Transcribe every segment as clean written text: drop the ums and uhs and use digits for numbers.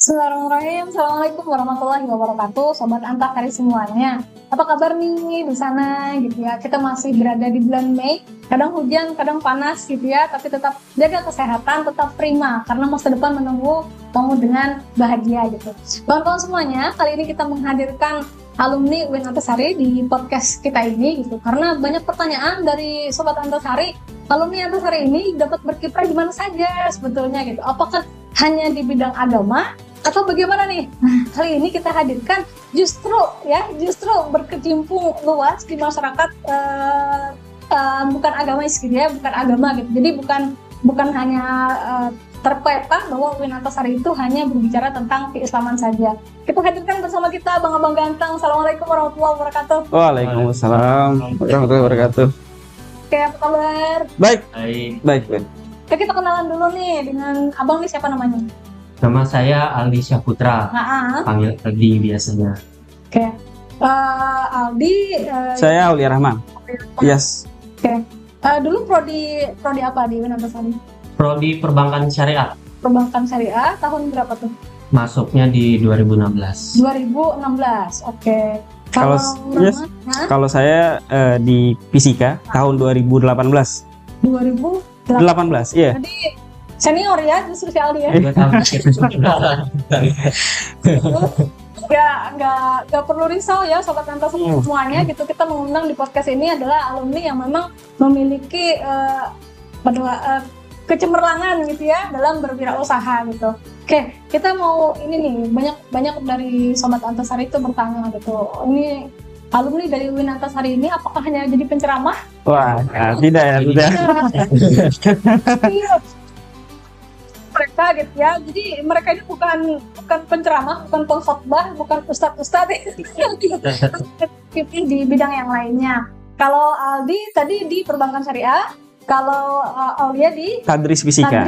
Bismillahirrahmanirrahim. Assalamualaikum warahmatullahi wabarakatuh, Sobat Antasari semuanya. Apa kabar nih di sana gitu ya? Kita masih berada di bulan Mei, kadang hujan, kadang panas gitu ya, tapi tetap jaga kesehatan, tetap prima, karena masa depan menunggu kamu dengan bahagia gitu. Kawan-kawan semuanya, kali ini kita menghadirkan alumni UIN Antasari di podcast kita ini gitu, karena banyak pertanyaan dari Sobat Antasari. Alumni Antasari ini dapat berkiprah di mana saja sebetulnya gitu. Apakah hanya di bidang agama atau bagaimana nih? Nah, kali ini kita hadirkan justru berkecimpung luas di masyarakat bukan agamis gitu ya, bukan agama gitu. Jadi bukan hanya terpeta bahwa UIN Antasari itu hanya berbicara tentang keislaman saja. Kita hadirkan bersama kita Abang-abang ganteng. Assalamualaikum warahmatullahi wabarakatuh. Waalaikumsalam warahmatullahi wabarakatuh. Oke, apa kabar? Baik. Oke, kita kenalan dulu nih dengan abang nih, siapa namanya? Nama saya Aldi Syahputra, panggil Aldi biasanya. Oke, Aldi. Saya Aulia Rahman. Yes. Oke, dulu prodi apa di UIN Antasari? Prodi Perbankan Syariah. Perbankan Syariah tahun berapa tuh? Masuknya di 2016. 2016. Oke. Kalau saya di Fisika tahun 2018. 2018, iya. Jadi senior ya, justru si Aldi ya. Nggak perlu risau ya Sobat Antasari semuanya gitu. Kita mengundang di podcast ini adalah alumni yang memang memiliki kecemerlangan gitu ya dalam berwirausaha gitu. Oke, kita mau ini nih, banyak dari Sobat Antasari itu bertanya gitu. Ini alumni dari UIN Antasari ini apakah hanya jadi penceramah? Wah, tidak ya, tidak. Mereka gitu ya. Jadi mereka ini bukan penceramah, bukan pengkhotbah, bukan ustadz di bidang yang lainnya. Kalau Aldi tadi di Perbankan Syariah, kalau Aulia di Tadris Fisika.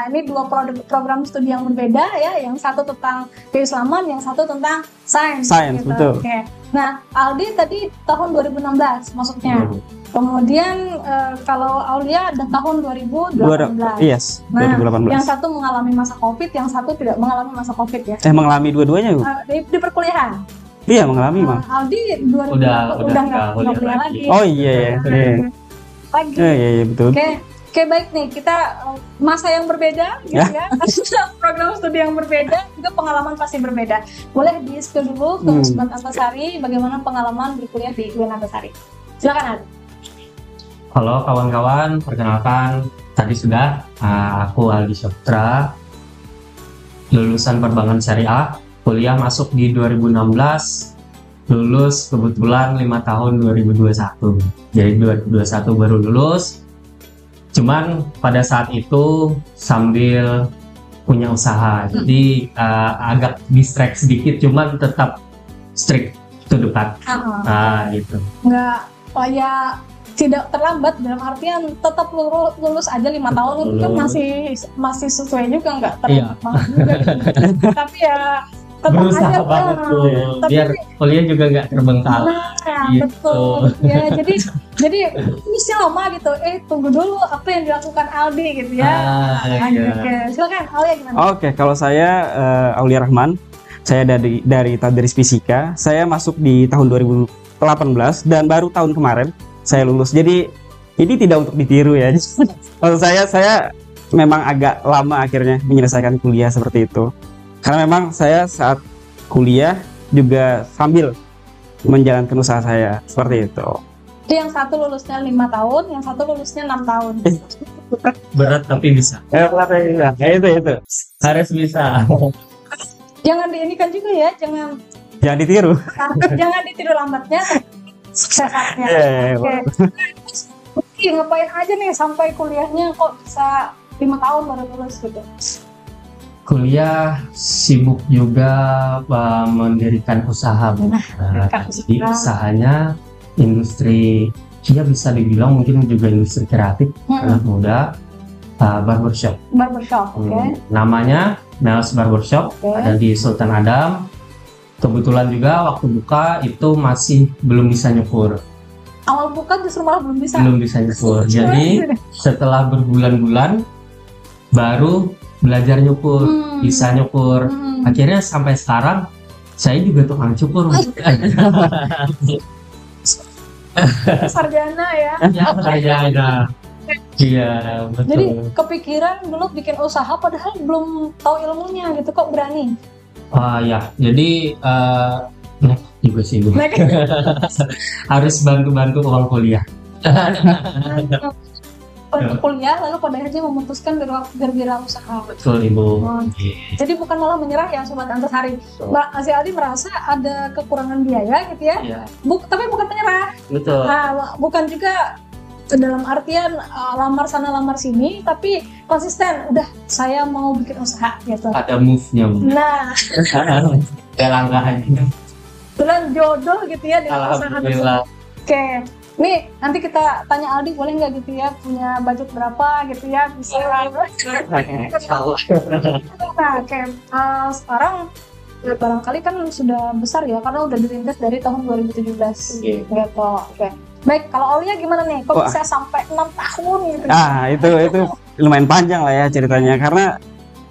Ini dua program studi yang berbeda ya. Yang satu tentang keislaman, yang satu tentang sains gitu. Betul. Oke. Nah, Aldi tadi tahun 2016 masuknya. Kemudian kalau Aulia ada tahun 2018. Yes, nah, 2018. Yang satu mengalami masa Covid, yang satu tidak mengalami masa Covid ya. Mengalami dua-duanya, Bu? Di perkuliahan. Iya, mengalami, Bang. Aldi 2020 udah nggak kuliah lagi. Oh iya. Lagi. Iya, betul. Oke, baik nih, kita masa yang berbeda gitu ya. Program studi yang berbeda, juga pengalaman pasti berbeda. Boleh di-spill dulu ke Sobat Antasari bagaimana pengalaman berkuliah di UIN Antasari. Silakan, Aldi. Halo kawan-kawan, perkenalkan tadi sudah aku Aldi Syahputra, lulusan Perbankan Syariah, kuliah masuk di 2016. Lulus kebetulan 5 tahun 2021. Jadi 2021 baru lulus. Cuman pada saat itu sambil punya usaha. Jadi agak distract sedikit, cuman tetap strict to the path. Gitu. Nggak, ya tidak terlambat dalam artian tetap lulus aja 5 tahun itu kan masih sesuai juga, nggak terlambat banget juga gitu. Tapi ya tetap berusaha aja banget tuh, biar kuliah juga nggak terbengkalai. Gitu. Betul. Ya, jadi misi lama gitu. Tunggu dulu apa yang dilakukan Aldi gitu ya. Oke. Silakan Aulia gimana? Oke, kalau saya Aulia Rahman, saya dari Tadris Fisika. Saya masuk di tahun 2018 dan baru tahun kemarin saya lulus. Jadi ini tidak untuk ditiru ya. Kalau saya memang agak lama akhirnya menyelesaikan kuliah seperti itu. Karena memang saya saat kuliah juga sambil menjalankan usaha saya seperti itu. Jadi yang satu lulusnya 5 tahun, yang satu lulusnya 6 tahun. Berat tapi bisa. Itu. Harus bisa. Jangan diinikan juga ya, jangan ditiru. Jangan ditiru lambatnya, suksesnya. Oke, ngapain aja nih sampai kuliahnya kok bisa 5 tahun baru lulus gitu? Kuliah sibuk juga mendirikan usaha. Jadi usahanya industri, ya bisa dibilang mungkin juga industri kreatif, anak muda, barbershop. Namanya Mel's Barbershop, ada di Sultan Adam. Kebetulan juga waktu buka itu masih belum bisa nyukur. Awal buka justru malah belum bisa nyukur. Jadi setelah berbulan-bulan baru belajar nyukur. bisa nyukur. Akhirnya sampai sekarang saya juga tukang cukur. Sarjana ya. Ya, sarjana. Iya, betul. Jadi kepikiran dulu bikin usaha padahal belum tahu ilmunya gitu, kok berani? Ya, jadi juga sih Bu. Harus bantu-bantu uang kuliah. Untuk kuliah lalu pada akhirnya memutuskan berwirausaha. Betul Ibu. Jadi bukan malah menyerah ya Sobat Antasari. Mbak si Aldi merasa ada kekurangan biaya gitu ya. Iya. Tapi bukan menyerah. Betul. Nah, bukan juga dalam artian lamar sana lamar sini, tapi konsisten. Udah saya mau bikin usaha gitu. Ada move-nya Bu. Nah, Ada langkahnya. bulan jodoh gitu ya dengan usaha tersebut. Alhamdulillah. Oke. Nih, nanti kita tanya Aldi boleh nggak gitu ya, punya budget berapa gitu ya, bisa. Nah, oke. Sekarang ya, barangkali kan sudah besar ya, karena udah dirintis dari tahun 2017 gitu. Oke. Baik, kalau Aulia gimana nih? Kok bisa sampai 6 tahun gitu? Itu lumayan panjang lah ya ceritanya, karena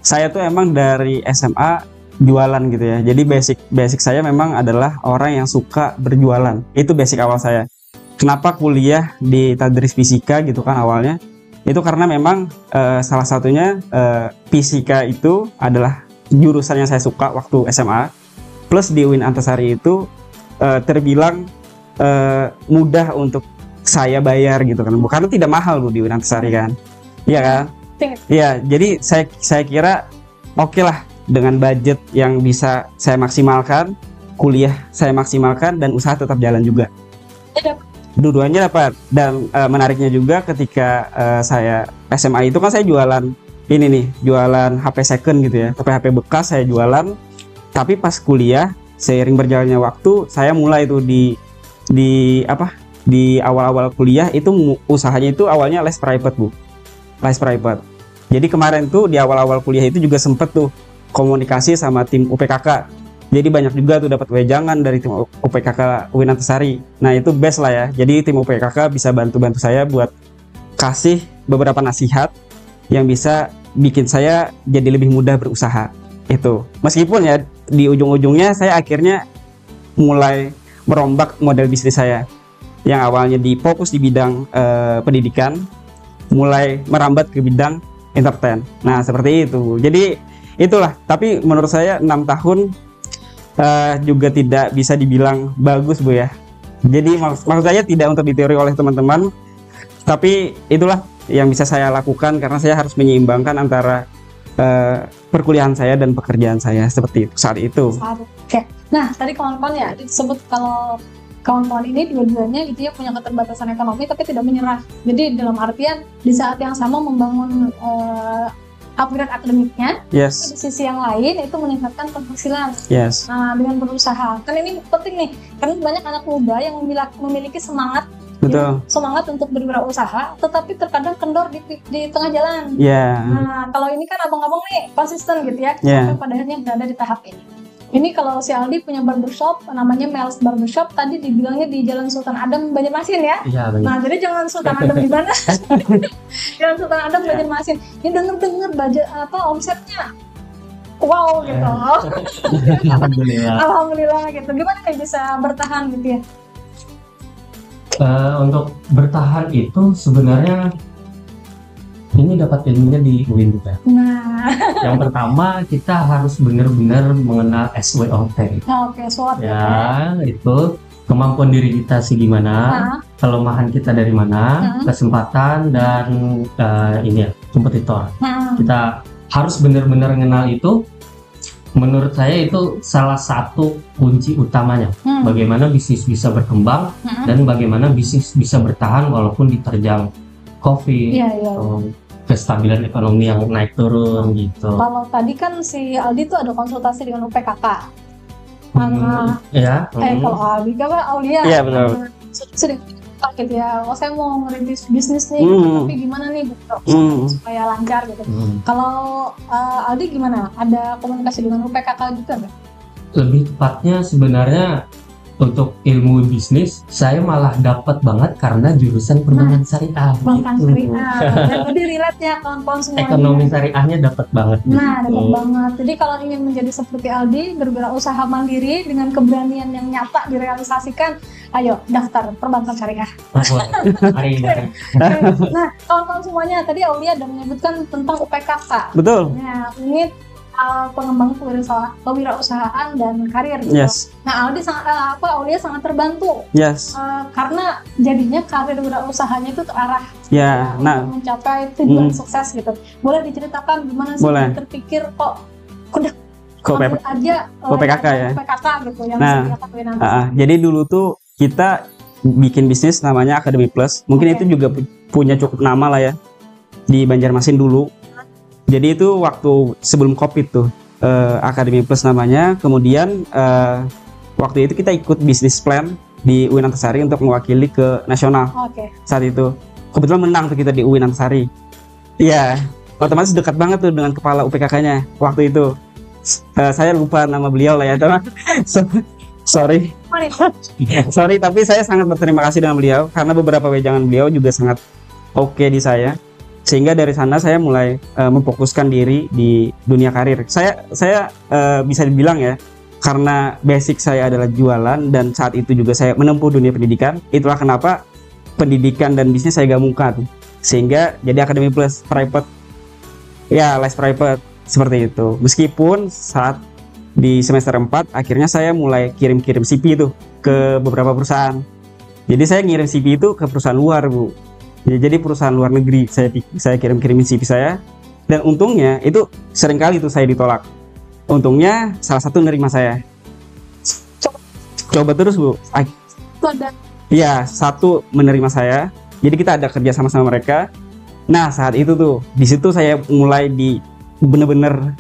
saya tuh emang dari SMA jualan gitu ya. Jadi basic saya memang adalah orang yang suka berjualan. Itu basic awal saya. Kenapa kuliah di Tadris Fisika gitu kan awalnya? Itu karena memang salah satunya fisika itu adalah jurusan yang saya suka waktu SMA. Plus di UIN Antasari itu terbilang mudah untuk saya bayar gitu kan. Karena tidak mahal Bu di UIN Antasari kan. Iya kan? Iya, jadi saya kira oke lah dengan budget yang bisa saya maksimalkan, kuliah saya maksimalkan dan usaha tetap jalan juga. Dua-duanya dapat. Dan menariknya juga ketika saya SMA itu kan saya jualan ini nih, jualan HP second gitu ya, HP bekas saya jualan. Tapi pas kuliah seiring berjalannya waktu saya mulai tuh di awal-awal kuliah itu usahanya itu awalnya les private Bu, les private. Jadi kemarin tuh di awal-awal kuliah itu juga sempet tuh komunikasi sama tim UPKK. Jadi banyak juga tuh dapat wejangan dari tim UPKK UIN Antasari. Nah itu best lah ya. Jadi tim UPKK bisa bantu saya buat kasih beberapa nasihat yang bisa bikin saya jadi lebih mudah berusaha. Itu. Meskipun ya di ujung-ujungnya saya akhirnya mulai merombak model bisnis saya. Yang awalnya fokus di bidang pendidikan, mulai merambat ke bidang entertain. Nah seperti itu. Jadi itulah. Tapi menurut saya 6 tahun juga tidak bisa dibilang bagus Bu ya. Jadi maksud saya tidak untuk ditiru oleh teman-teman, tapi itulah yang bisa saya lakukan karena saya harus menyeimbangkan antara perkuliahan saya dan pekerjaan saya seperti itu saat itu. Oke. Nah tadi kawan-kawan ya disebut kalau kawan-kawan ini dua-duanya gitu ya punya keterbatasan ekonomi tapi tidak menyerah. Jadi dalam artian di saat yang sama membangun upgrade akademiknya, yes. Di sisi yang lain itu meningkatkan penghasilan. Yes. Nah, dengan berusaha, kan ini penting nih, karena banyak anak muda yang memiliki semangat, betul. Ya, semangat untuk berwirausaha, tetapi terkadang kendor di tengah jalan. Yeah. Nah, kalau ini kan abang-abang nih konsisten gitu ya, sampai pada akhirnya berada di tahap ini. Ini kalau si Aldi punya barbershop, namanya Mel's Barbershop, tadi dibilangnya di Jalan Sultan Adam, Banjarmasin ya? Iya, benar. Nah, jadi jangan Sultan Adam di mana? Jalan Sultan Adam, Banjarmasin. Ini denger budget omsetnya. Wow gitu. Alhamdulillah. Alhamdulillah gitu. Gimana nih bisa bertahan gitu ya? Untuk bertahan itu sebenarnya ini dapat ilmunya di UIN juga. Nah, yang pertama kita harus benar-benar mengenal SWOT. Oke, SWOT ya. Itu kemampuan diri kita sih gimana, kelemahan kita dari mana, kesempatan dan ini ya kompetitor. Kita harus benar-benar mengenal itu. Menurut saya itu salah satu kunci utamanya. Bagaimana bisnis bisa berkembang dan bagaimana bisnis bisa bertahan walaupun diterjang COVID, kestabilan ekonomi yang naik turun gitu. Kalau tadi kan si Aldi tuh ada konsultasi dengan UPKK. Kalau Aldi kan Aulia. Iya betul. Sering gitu ya. Oh saya mau ngerintis bisnis nih, tapi gimana nih supaya lancar gitu. Kalau Aldi gimana? Ada komunikasi dengan UPKK juga nggak? Lebih tepatnya sebenarnya untuk ilmu bisnis saya malah dapat banget karena jurusan perbankan syariah. Perbankan syariah. Dan jadi relate ya kawan-kawan semuanya. Ekonomi syariahnya dapat banget. Nah, dapat banget. Jadi kalau ingin menjadi seperti Aldi, berwirausaha mandiri dengan keberanian yang nyata direalisasikan, ayo daftar perbankan syariah. Mari. Nah, kawan-kawan semuanya, tadi Aulia ada menyebutkan tentang UPKK. Betul. Nah, ini pengembang kewirausahaan dan karir gitu. Yes. Nah, Aulia sangat terbantu. Yes. Karena jadinya karir wirausahanya itu terarah Ya, nah, untuk mencapai tujuan sukses gitu. Boleh diceritakan gimana sih terpikir kok udah ambil aja PKK ya. PKK gitu yang Nah, bisa dilakuin nanti. jadi dulu tuh kita bikin bisnis namanya Academy Plus. Mungkin itu juga punya cukup nama lah ya di Banjarmasin dulu. Jadi itu waktu sebelum COVID tuh Academy Plus namanya. Kemudian waktu itu kita ikut bisnis plan di UIN Antasari untuk mewakili ke nasional. Saat itu kebetulan menang tuh kita di UIN Antasari. Iya, otomatis dekat banget tuh dengan kepala UPKK-nya waktu itu. Saya lupa nama beliau lah ya, teman. Sorry, tapi saya sangat berterima kasih dengan beliau karena beberapa wejangan beliau juga sangat oke di saya. Sehingga dari sana saya mulai memfokuskan diri di dunia karir. Saya bisa dibilang ya, karena basic saya adalah jualan dan saat itu juga saya menempuh dunia pendidikan. Itulah kenapa pendidikan dan bisnis saya gabungkan. Sehingga jadi Academy Plus private. Ya, les private seperti itu. Meskipun saat di semester 4 akhirnya saya mulai kirim-kirim CV itu ke beberapa perusahaan. Jadi saya ngirim CV itu ke perusahaan luar, Bu. Ya, jadi perusahaan luar negeri saya kirim-kirimin CV saya, dan untungnya itu seringkali itu saya ditolak. Untungnya salah satu nerima saya. Coba terus, Bu. Iya, satu menerima saya. Jadi kita ada kerja sama mereka. Nah, saat itu tuh di situ saya mulai bener-bener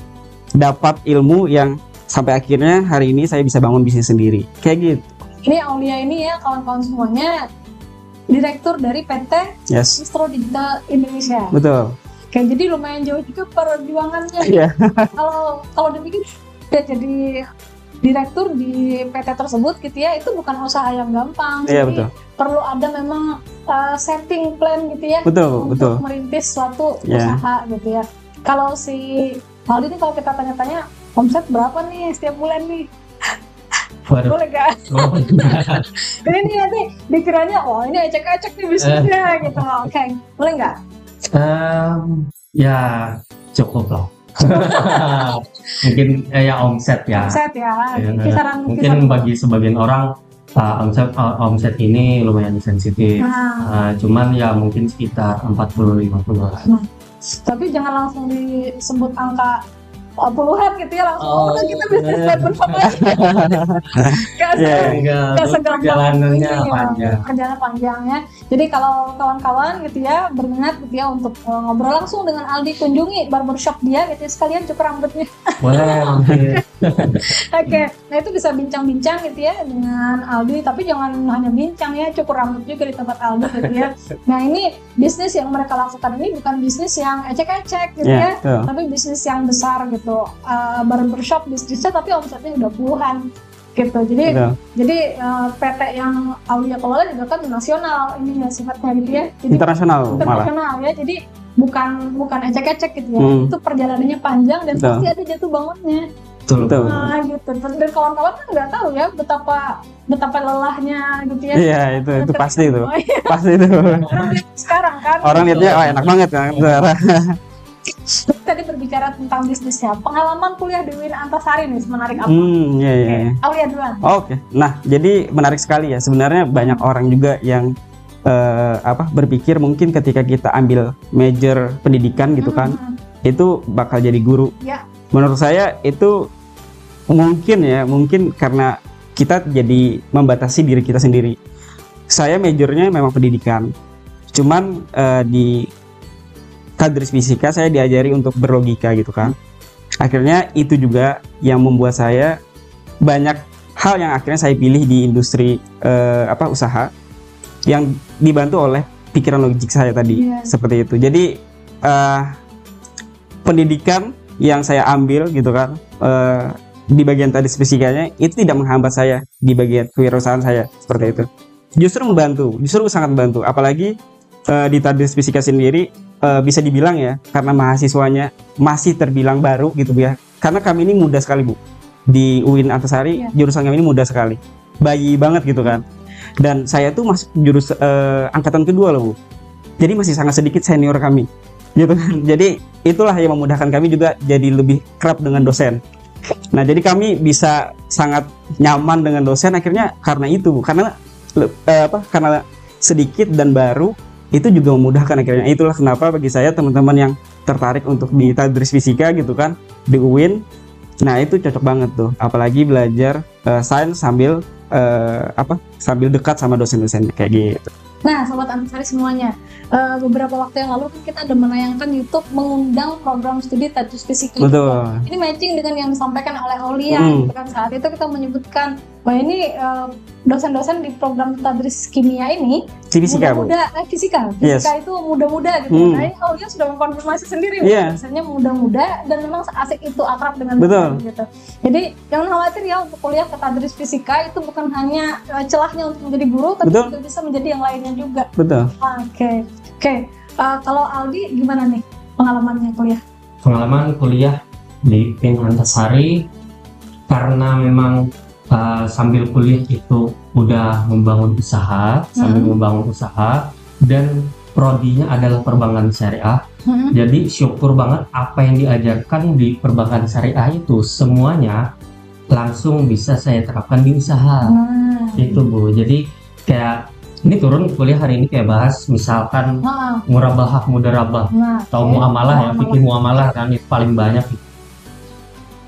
dapat ilmu yang sampai akhirnya hari ini saya bisa bangun bisnis sendiri. Kayak gitu. Ini Aulia ini ya kawan-kawan semuanya, direktur dari PT Distro Digital Indonesia. Betul. Oke, jadi lumayan jauh juga perjuangannya. Iya. Kalau dipikir udah jadi direktur di PT tersebut gitu ya, itu bukan usaha yang gampang. Iya, jadi betul. perlu ada memang setting plan gitu ya. Betul. Untuk merintis suatu usaha gitu ya. Kalau si Aldi ini kalau kita tanya-tanya omset berapa nih setiap bulan nih? Boleh gak? Ini nih nanti dikiranya, oh ini ecek-ecek nih bisnisnya gitu. Oke, boleh nggak? Ya cukup lah. Mungkin ya omset ya. Omset ya. Mungkin bagi sebagian orang omset ini lumayan sensitif. Cuman ya mungkin sekitar 40-50 lah. Tapi jangan langsung disebut angka puluhan gitu ya, langsung kita bisnis berfokus. Gak perjalanannya panjang ya. Jadi kalau kawan-kawan gitu ya berminat gitu ya untuk ngobrol langsung dengan Aldi, kunjungi barbershop dia gitu ya, sekalian cukur rambutnya. Boleh. Oke, nah itu bisa bincang-bincang gitu ya dengan Aldi, tapi jangan hanya bincang ya, cukur rambut juga di tempat Aldi gitu ya. Nah ini bisnis yang mereka lakukan ini bukan bisnis yang ecek-ecek gitu ya, tapi bisnis yang besar gitu. Barbershop bisnisnya tapi omsetnya udah puluhan gitu. Jadi PT yang Aulia kelola juga kan nasional ini ya sifatnya gitu ya. Jadi internasional ya. Jadi bukan ecek-ecek gitu ya. Itu perjalanannya panjang dan pasti ada jatuh bangunnya. Betul. Nah, gitu. Dan kawan-kawan kan nggak tahu ya betapa lelahnya gitu ya. Iya, itu pasti itu. Pasti itu. Orang lihat sekarang kan. Orang lihatnya enak banget kan. Tadi berbicara tentang bisnisnya, pengalaman kuliah di UIN Antasari nih menarik apa? Iya. Aulia duluan. Oke. Nah, jadi menarik sekali ya. Sebenarnya banyak orang juga yang berpikir mungkin ketika kita ambil major pendidikan gitu kan, itu bakal jadi guru. Ya. Menurut saya itu mungkin karena kita jadi membatasi diri kita sendiri. Saya majornya memang pendidikan. Cuman di Tadris Fisika saya diajari untuk berlogika gitu kan. Akhirnya itu juga yang membuat saya banyak hal yang akhirnya saya pilih di industri usaha yang dibantu oleh pikiran logik saya tadi. Seperti itu. Jadi pendidikan yang saya ambil gitu kan di bagian tadi fisikanya itu tidak menghambat saya di bagian kewirausahaan saya seperti itu. Justru membantu, justru sangat membantu. Apalagi di Tadris Fisika sendiri bisa dibilang ya, karena mahasiswanya masih terbilang baru gitu Bu ya. Karena kami ini muda sekali Bu. Di UIN Antasari jurusan kami ini muda sekali. Bayi banget gitu kan. Dan saya tuh masuk jurus angkatan kedua loh Bu. Jadi masih sangat sedikit senior kami. Gitu kan. Jadi itulah yang memudahkan kami juga jadi lebih kerap dengan dosen. Nah, jadi kami bisa sangat nyaman dengan dosen akhirnya karena itu Bu. Karena karena sedikit dan baru itu juga memudahkan akhirnya. Itulah kenapa bagi saya teman-teman yang tertarik untuk di Tadris Fisika gitu kan di UIN, nah itu cocok banget tuh, apalagi belajar sains sambil sambil dekat sama dosen-dosennya kayak gitu. Nah, Sobat Antasari semuanya, beberapa waktu yang lalu kan kita ada menayangkan YouTube mengundang program studi Tadris Fisika. Betul. Ini matching dengan yang disampaikan oleh Aulia. Gitu kan. Saat itu kita menyebutkan bahwa ini dosen-dosen di program Tadris Kimia ini fisika, muda-muda, fisika itu muda-muda gitu. Nah, ini Aulia sudah mengkonfirmasi sendiri, dosennya muda-muda dan memang asik itu, akrab dengan dosen gitu. Jadi jangan khawatir ya untuk kuliah ke Tadris Fisika itu bukan hanya celahnya untuk menjadi guru, tapi juga bisa menjadi yang lainnya juga. Betul. Oke. Kalau Aldi gimana nih pengalamannya kuliah? Pengalaman kuliah di UIN Antasari karena memang sambil kuliah itu udah membangun usaha, dan prodinya adalah perbankan syariah. Jadi syukur banget apa yang diajarkan di perbankan syariah itu semuanya langsung bisa saya terapkan di usaha. Itu Bu. Jadi kayak ini turun kuliah hari ini kayak bahas misalkan murabahah, mudarabah, atau muamalah ya, fikih muamalah kan itu paling banyak.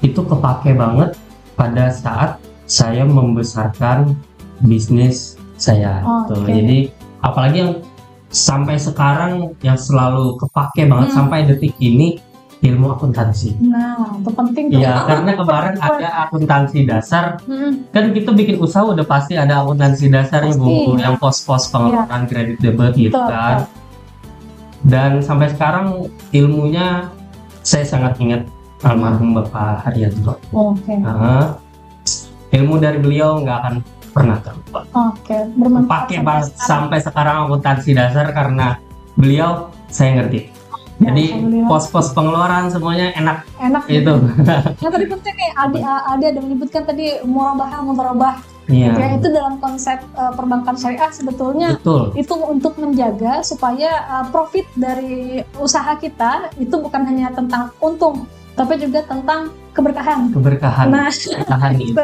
Itu kepake banget pada saat saya membesarkan bisnis saya. Jadi apalagi yang sampai sekarang yang selalu kepake banget sampai detik ini, ilmu akuntansi. Nah, itu penting tuh. Iya, karena kemarin ada akuntansi dasar. Kan kita bikin usaha udah pasti ada akuntansi dasarnya Bu, yang pos-pos pengeluaran kredit debit gitu kan. Dan sampai sekarang ilmunya saya sangat ingat almarhum Bapak Haryanto. Ilmu dari beliau nggak akan pernah terlupa. Bermanfaat banget sampai sekarang akuntansi dasar karena beliau saya ngerti. Jadi pos-pos pengeluaran semuanya enak itu. Nah, tadi penting nih Adi ada menyebutkan tadi murabahah, mudarabah. Ya, itu dalam konsep perbankan syariah sebetulnya itu untuk menjaga supaya profit dari usaha kita itu bukan hanya tentang untung, tapi juga tentang keberkahan. Nah, keberkahan itu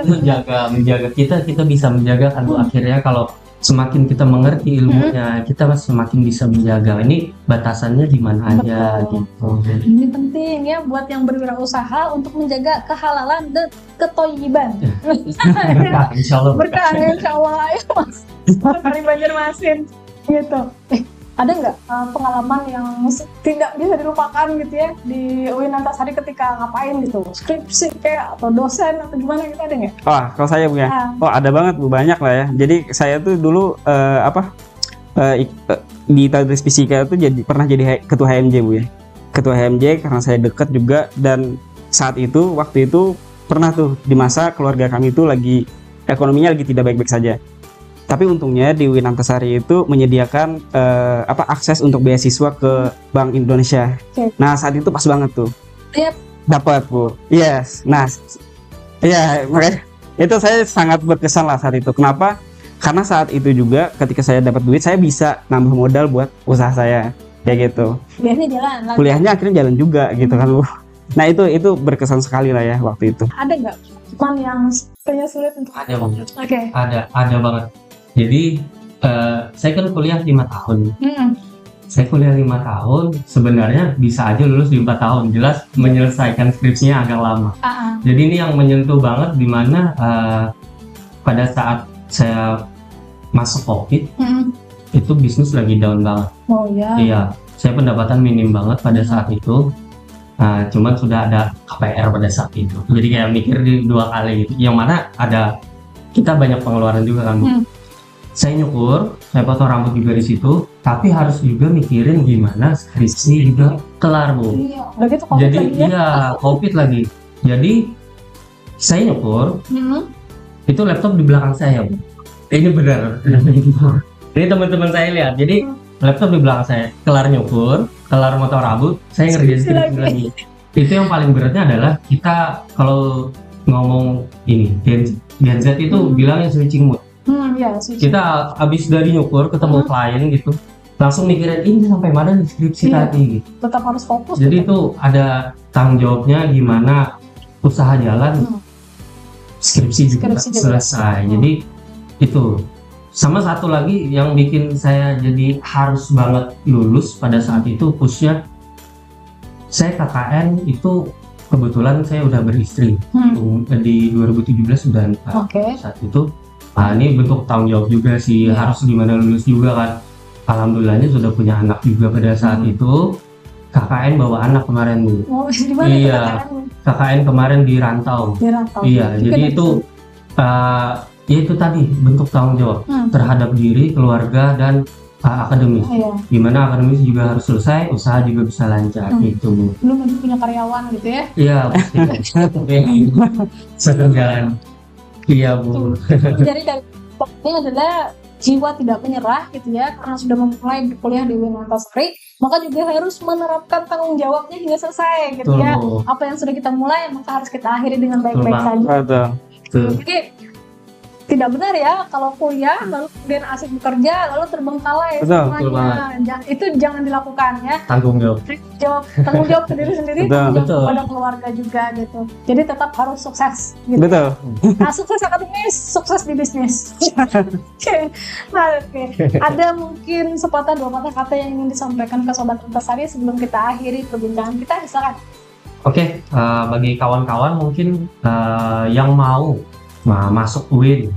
menjaga kita bisa menjaga kan Bu. Akhirnya kalau semakin kita mengerti ilmunya, kita semakin bisa menjaga. Ini batasannya di mana aja gitu. Ini penting ya buat yang berwirausaha untuk menjaga kehalalan dan ketoyiban. Insya Allah. Berkah insya Allah ya Mas. Dari Banjarmasin gitu. Ada nggak pengalaman yang tidak bisa dilupakan gitu ya di UIN Antasari ketika ngapain gitu, skripsi kayak atau dosen atau gimana gitu, ada nggak? Wah, kalau saya Bu ya, ada banget Bu, banyak lah ya. Jadi saya tuh dulu di Tadris Fisika itu pernah jadi ketua HMJ Bu ya, ketua HMJ karena saya dekat juga. Dan waktu itu pernah tuh di masa keluarga kami itu lagi ekonominya lagi tidak baik-baik saja. Tapi untungnya di UIN Antasari itu menyediakan akses untuk beasiswa ke Bank Indonesia. Nah, saat itu pas banget tuh. Dapat Bu. Yes. Nah, makanya itu saya sangat berkesan lah saat itu. Kenapa? Karena saat itu juga ketika saya dapat duit, saya bisa nambah modal buat usaha saya. Kayak gitu. Kuliahnya akhirnya jalan juga gitu kan Bu. Nah, itu berkesan sekali lah ya waktu itu. Ada nggak cuman yang kayaknya sulit untuk? Ada banget. Ada banget. Jadi saya kan kuliah 5 tahun. Saya kuliah 5 tahun, sebenarnya bisa aja lulus di 4 tahun. Jelas menyelesaikan skripsinya agak lama. Jadi ini yang menyentuh banget, dimana pada saat saya masuk COVID, itu bisnis lagi down banget. Iya, saya pendapatan minim banget pada saat itu. Cuman sudah ada KPR pada saat itu. Jadi kayak mikir di 2 kali gitu. Yang mana kita banyak pengeluaran juga kan. Saya nyukur, saya potong rambut juga di situ, tapi harus juga mikirin gimana skripsi juga kelar Bu. Jadi COVID lagi. Jadi saya nyukur, itu laptop di belakang saya, Bu. Ini benar. Ini teman-teman saya lihat. Jadi laptop di belakang saya, kelar nyukur, kelar motor rabut, saya ngerjain skripsi lagi. Itu yang paling beratnya adalah kita kalau ngomong ini Gen Z itu bilangnya switching mood. Kita abis dari nyukur ketemu klien gitu, langsung mikirin ini sampai mana nih skripsi tadi gitu. Tetap harus fokus. Jadi itu ada tanggung jawabnya gimana usaha jalan, skripsi juga selesai. Jadi itu. Sama satu lagi yang bikin saya jadi harus banget lulus pada saat itu, khususnya saya KKN itu kebetulan saya udah beristri di 2017 sudah nikah. Saat itu ini bentuk tanggung jawab juga sih, harus gimana lulus juga kan. Alhamdulillahnya sudah punya anak juga pada saat itu. KKN bawa anak kemarin, Bu. Iya, KKN kemarin di rantau. Iya, jadi itu ya itu tadi bentuk tanggung jawab terhadap diri, keluarga, dan akademis. Gimana akademis juga harus selesai, usaha juga bisa lancar gitu, Bu. Belum lagi punya karyawan gitu ya? Iya, sedang jalan. Iya, Bu. Jadi dari ini adalah jiwa tidak menyerah gitu ya, karena sudah memulai berkuliah di UIN Antasari, maka juga harus menerapkan tanggung jawabnya hingga selesai gitu ya. Apa yang sudah kita mulai maka harus kita akhiri dengan baik-baik saja. Jadi tidak benar ya kalau kuliah lalu kemudian asik bekerja lalu terbengkalai semuanya. Itu jangan dilakukan ya. Tanggung jawab ke diri sendiri, tanggung jawab kepada keluarga juga gitu. Jadi tetap harus sukses gitu. Betul. Nah, sukses akademis, sukses di bisnis. Oke. Ada mungkin sepatah dua patah kata yang ingin disampaikan ke Sobat Antasari sebelum kita akhiri perbincangan kita, silakan. Oke, bagi kawan-kawan mungkin yang mau masuk UIN,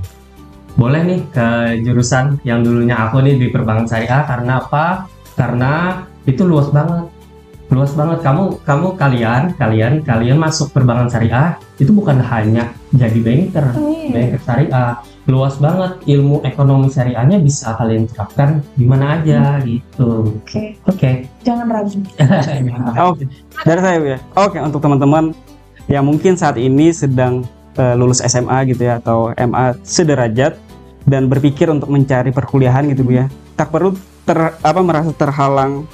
boleh nih ke jurusan yang dulunya aku nih di Perbankan Syariah. Karena apa? Karena itu luas banget. Kalian masuk Perbankan Syariah itu bukan hanya jadi banker syariah. Luas banget, ilmu ekonomi syariahnya bisa kalian terapkan di mana aja gitu. Oke. Jangan ragu. Oke. Dari saya ya. Oke, untuk teman-teman yang mungkin saat ini sedang lulus SMA gitu ya, atau MA sederajat dan berpikir untuk mencari perkuliahan gitu, Bu ya. Tak perlu merasa terhalang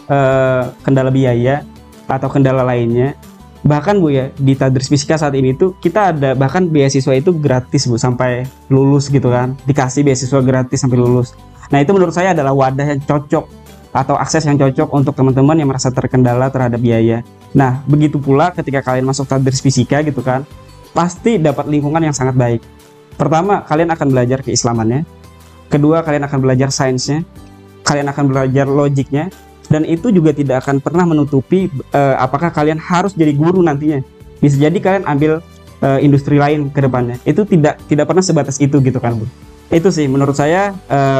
kendala biaya atau kendala lainnya. Bahkan, Bu ya, di Tadris Fisika saat ini tuh kita ada bahkan beasiswa itu gratis, Bu, sampai lulus gitu kan. Dikasih beasiswa gratis sampai lulus. Nah, itu menurut saya adalah wadah yang cocok atau akses yang cocok untuk teman-teman yang merasa terkendala terhadap biaya. Nah, begitu pula ketika kalian masuk Tadris Fisika gitu kan, pasti dapat lingkungan yang sangat baik. Pertama, kalian akan belajar keislamannya. Kedua, kalian akan belajar sainsnya. Kalian akan belajar logiknya. Dan itu juga tidak akan pernah menutupi apakah kalian harus jadi guru nantinya. Bisa jadi kalian ambil industri lain ke depannya. Itu tidak pernah sebatas itu gitu kan, Bu. Itu sih menurut saya,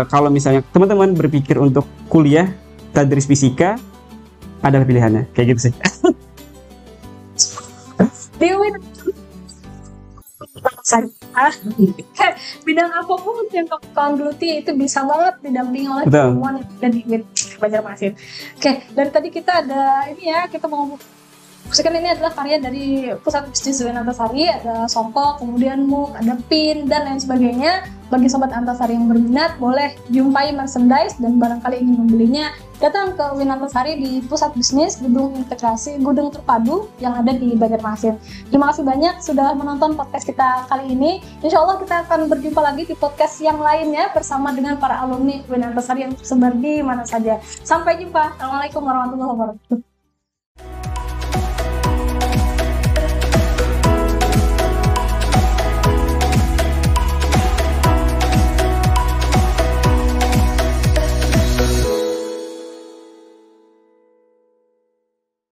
kalau misalnya teman-teman berpikir untuk kuliah Tadris Fisika, adalah pilihannya. Kayak gitu sih. Dewi bidang apapun yang kalian geluti itu bisa banget didampingi oleh teman-teman yang ada di Banjarmasin. Oke, dari tadi kita ada ini ya, kita mau sekarang ini adalah karya dari Pusat Bisnis UIN Antasari, ada Songkok, kemudian MOOC, ada PIN, dan lain sebagainya. Bagi Sobat Antasari yang berminat, boleh jumpai merchandise dan barangkali ingin membelinya, datang ke UIN Antasari di Pusat Bisnis, Gedung Integrasi, Gedung Terpadu yang ada di Banjarmasin. Terima kasih banyak sudah menonton podcast kita kali ini. Insya Allah kita akan berjumpa lagi di podcast yang lainnya bersama dengan para alumni UIN Antasari yang tersebar di mana saja. Sampai jumpa. Assalamualaikum warahmatullahi wabarakatuh.